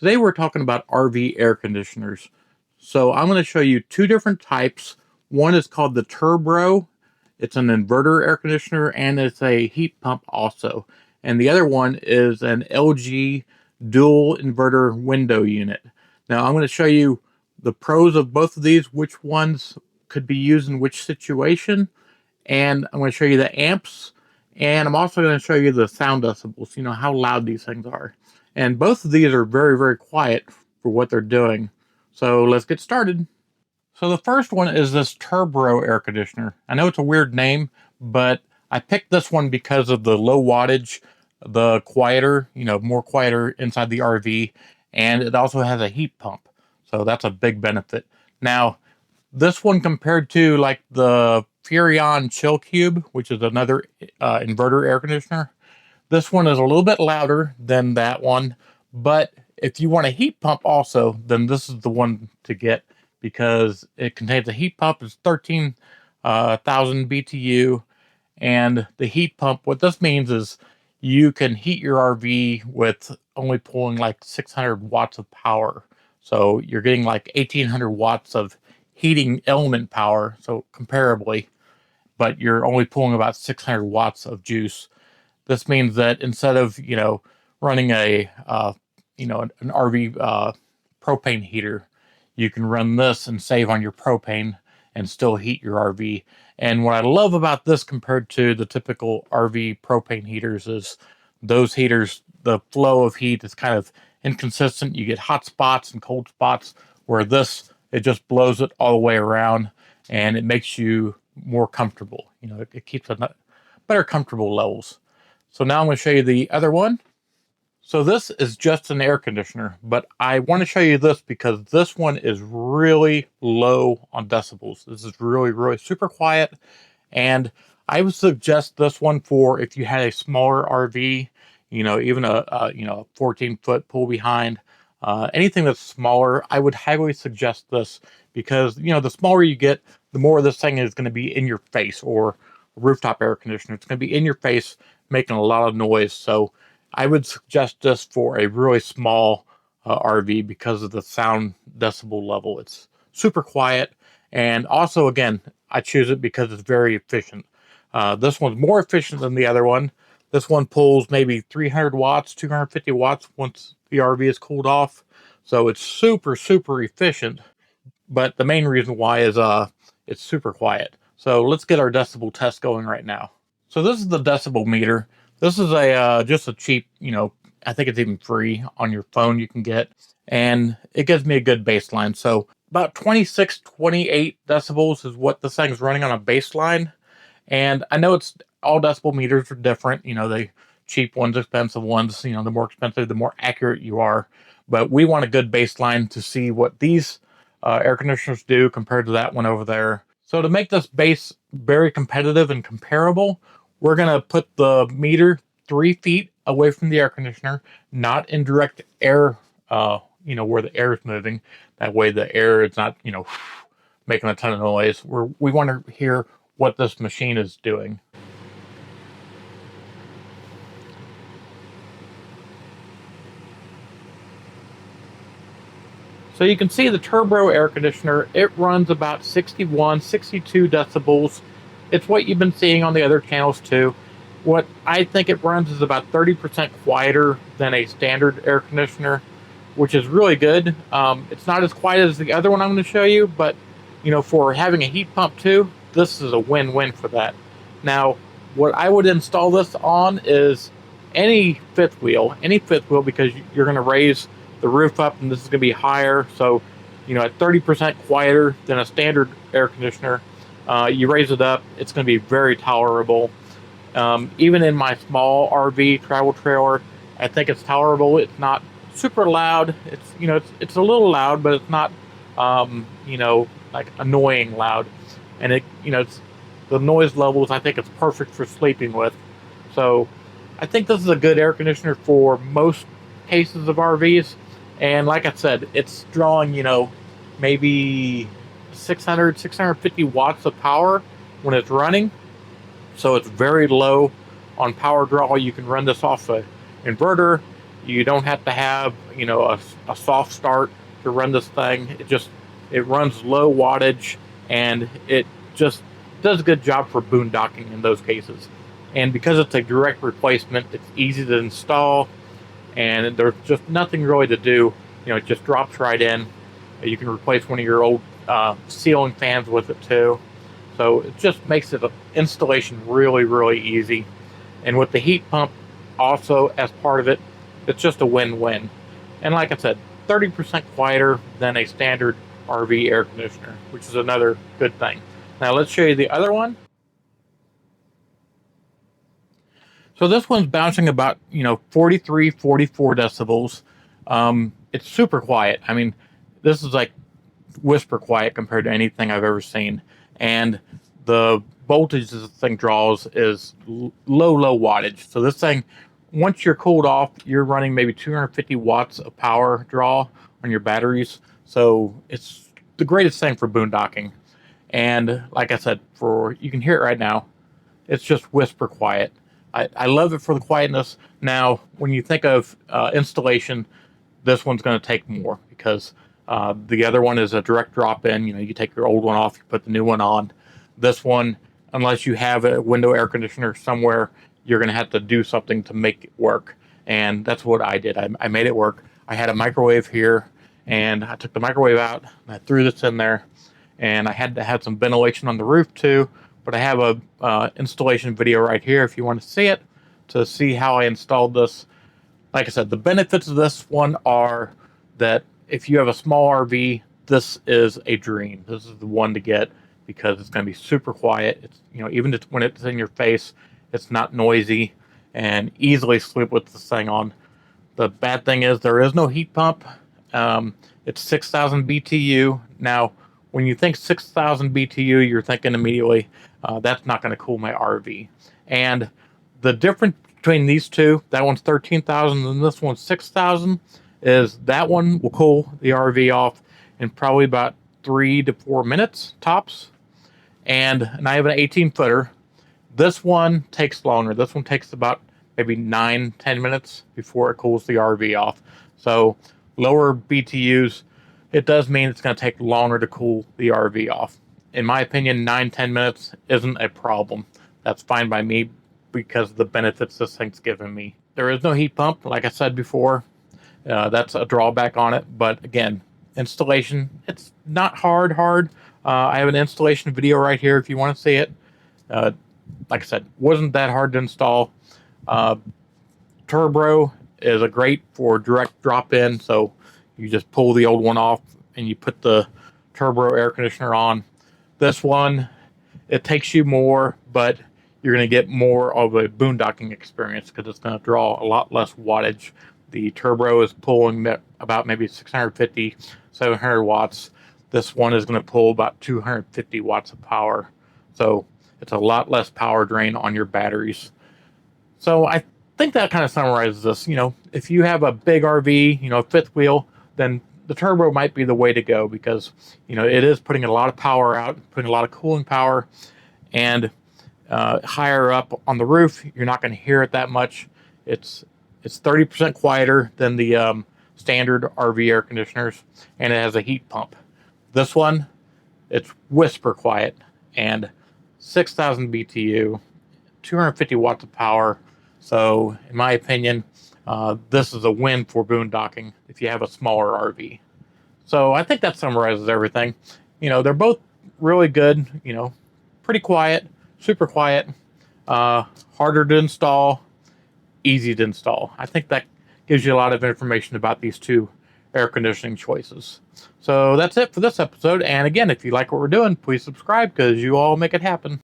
Today we're talking about RV air conditioners. So I'm going to show you two different types. One is called the Turbro. It's an inverter air conditioner and it's a heat pump also. And the other one is an LG dual inverter window unit. Now I'm going to show you the pros of both of these, which ones could be used in which situation. And I'm going to show you the amps. And I'm also going to show you the sound decibels, how loud these things are. And both of these are very, very quiet for what they're doing. So let's get started. So the first one is this Turbro air conditioner. I know it's a weird name, but I picked this one because of the low wattage, the quieter, more quieter inside the RV, and it also has a heat pump. So that's a big benefit. Now, this one compared to like the Furrion Chill Cube, which is another inverter air conditioner, this one is a little bit louder than that one, but if you want a heat pump also, then this is the one to get because it contains a heat pump. It's 13,000 BTU, and the heat pump, what this means is you can heat your RV with only pulling like 600 watts of power. So you're getting like 1,800 watts of heating element power, so comparably, but you're only pulling about 600 watts of juice. This means that instead of, running an RV propane heater, you can run this and save on your propane and still heat your RV. And what I love about this compared to the typical RV propane heaters is those heaters, the flow of heat is kind of inconsistent. You get hot spots and cold spots, where this, it just blows it all the way around and it makes you more comfortable. It keeps a better comfortable levels. So now I'm going to show you the other one. So this is just an air conditioner, but I want to show you this because this one is really low on decibels. This is really, really super quiet. And I would suggest this one for if you had a smaller RV, even a 14-foot pull behind, anything that's smaller, I would highly suggest this because, the smaller you get, the more this thing is going to be in your face, or a rooftop air conditioner. It's going to be in your face, making a lot of noise. So I would suggest this for a really small RV because of the sound decibel level. It's super quiet. And also, again, I choose it because it's very efficient. This one's more efficient than the other one. This one pulls maybe 300 watts, 250 watts once the RV is cooled off. So it's super, super efficient. But the main reason why is it's super quiet. So let's get our decibel test going right now. So this is the decibel meter. This is just a cheap, I think it's even free on your phone you can get. And it gives me a good baseline. So about 26, 28 decibels is what this thing's running on a baseline. And I know it's all decibel meters are different. The cheap ones, expensive ones, the more expensive, the more accurate you are. But we want a good baseline to see what these air conditioners do compared to that one over there. So to make this base very competitive and comparable, we're going to put the meter 3 feet away from the air conditioner, not in direct air, where the air is moving. That way the air is not, making a ton of noise. We want to hear what this machine is doing. So you can see the Turbro air conditioner, it runs about 61, 62 decibels. It's what you've been seeing on the other channels too. What I think it runs is about 30% quieter than a standard air conditioner, which is really good. It's not as quiet as the other one I'm going to show you, but for having a heat pump too, this is a win-win for that. Now, what I would install this on is any fifth wheel, because you're going to raise the roof up and this is going to be higher. So, at 30% quieter than a standard air conditioner, you raise it up, it's going to be very tolerable. Even in my small RV travel trailer, I think it's tolerable. It's not super loud. It's a little loud, but it's not, like annoying loud. And it's the noise levels, I think it's perfect for sleeping with. So I think this is a good air conditioner for most cases of RVs. And like I said, it's drawing, maybe 650 watts of power when it's running. So it's very low on power draw. You can run this off an inverter. You don't have to have, a soft start to run this thing. It runs low wattage, and it just does a good job for boondocking in those cases. And because it's a direct replacement, it's easy to install, and there's just nothing really to do. It just drops right in. You can replace one of your old ceiling fans with it too. So it just makes it installation really, really easy. And with the heat pump also as part of it, it's just a win-win. And like I said, 30% quieter than a standard RV air conditioner, which is another good thing. Now let's show you the other one. So this one's bouncing about, 43, 44 decibels. It's super quiet. I mean, this is like whisper quiet compared to anything I've ever seen. And the voltage this thing draws is low wattage. So this thing, once you're cooled off, you're running maybe 250 watts of power draw on your batteries. So it's the greatest thing for boondocking. And like I said, you can hear it right now. It's just whisper quiet. I love it for the quietness. Now, when you think of installation, this one's going to take more because the other one is a direct drop-in. You take your old one off, you put the new one on. This one, unless you have a window air conditioner somewhere, you're going to have to do something to make it work. And that's what I did. I made it work. I had a microwave here, and I took the microwave out, and I threw this in there, and I had to have some ventilation on the roof too. But I have a installation video right here if you want to see how I installed this. Like I said, the benefits of this one are that if you have a small RV, this is a dream. This is the one to get because it's going to be super quiet. It's even when it's in your face, it's not noisy, and easily sleep with this thing on. The bad thing is there is no heat pump. It's 6,000 BTU. Now, when you think 6,000 BTU, you're thinking immediately, that's not going to cool my RV. And the difference between these two, that one's 13,000 and this one's 6,000, is that one will cool the RV off in probably about 3 to 4 minutes tops. And I have an 18-footer. This one takes longer. This one takes about maybe 9-10 minutes before it cools the RV off. So lower BTUs, it does mean it's going to take longer to cool the RV off. In my opinion, 9-10 minutes isn't a problem. That's fine by me because of the benefits this thing's given me. There is no heat pump, like I said before. That's a drawback on it. But again, installation, it's not hard. I have an installation video right here if you want to see it. Like I said, wasn't that hard to install. Turbro is a great for direct drop-in, so you just pull the old one off and you put the Turbro air conditioner on. This one, it takes you more, but you're going to get more of a boondocking experience because it's going to draw a lot less wattage. The Turbro is pulling about maybe 650, 700 watts. This one is going to pull about 250 watts of power. So it's a lot less power drain on your batteries. So I think that kind of summarizes this. If you have a big RV, fifth wheel, then the Turbro might be the way to go because, it is putting a lot of power out, putting a lot of cooling power, and higher up on the roof, you're not going to hear it that much. It's 30% quieter than the standard RV air conditioners, and it has a heat pump. This one, it's whisper quiet, and 6,000 BTU, 250 watts of power. So, in my opinion, this is a win for boondocking if you have a smaller RV. So I think that summarizes everything. They're both really good, pretty quiet, super quiet, harder to install, easy to install. I think that gives you a lot of information about these two air conditioning choices. So that's it for this episode. And again, if you like what we're doing, please subscribe because you all make it happen.